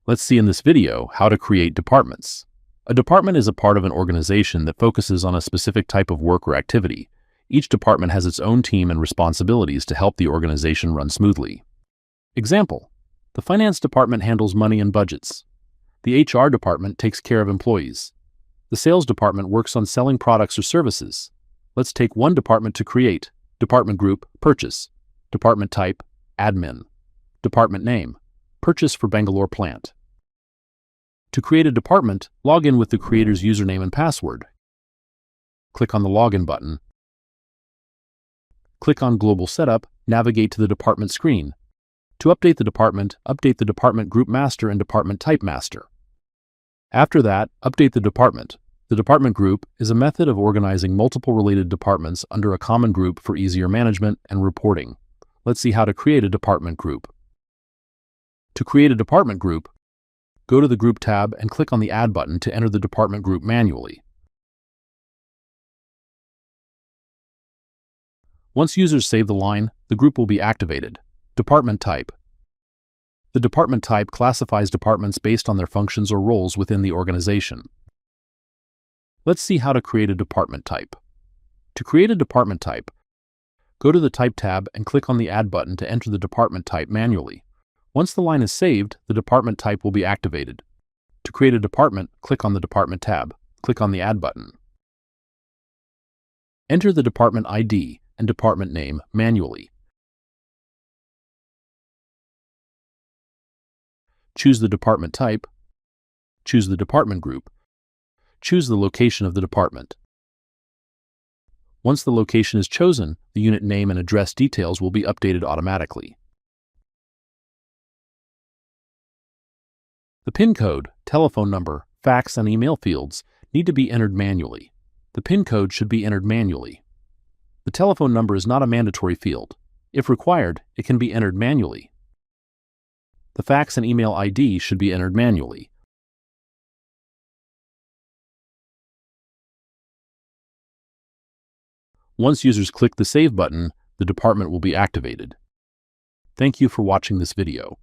Let's see in this video how to create departments. A department is a part of an organization that focuses on a specific type of work or activity. Each department has its own team and responsibilities to help the organization run smoothly. Example: the finance department handles money and budgets. The HR department takes care of employees. The sales department works on selling products or services. Let's take one department to create. Department group, purchase. Department type, admin. Department name, purchase for Bangalore plant. To create a department, log in with the creator's username and password. Click on the Login button. Click on Global Setup, navigate to the department screen. To update the department group master and department type master. After that, update the department. The department group is a method of organizing multiple related departments under a common group for easier management and reporting. Let's see how to create a department group. To create a department group, go to the Group tab and click on the Add button to enter the department group manually. Once users save the line, the group will be activated. Department type. The department type classifies departments based on their functions or roles within the organization. Let's see how to create a department type. To create a department type, go to the Type tab and click on the Add button to enter the department type manually. Once the line is saved, the department type will be activated. To create a department, click on the Department tab. Click on the Add button. Enter the department ID and department name manually. Choose the department type. Choose the department group. Choose the location of the department. Once the location is chosen, the unit name and address details will be updated automatically. The PIN code, telephone number, fax, and email fields need to be entered manually. The PIN code should be entered manually. The telephone number is not a mandatory field. If required, it can be entered manually. The fax and email ID should be entered manually. Once users click the Save button, the department will be activated. Thank you for watching this video.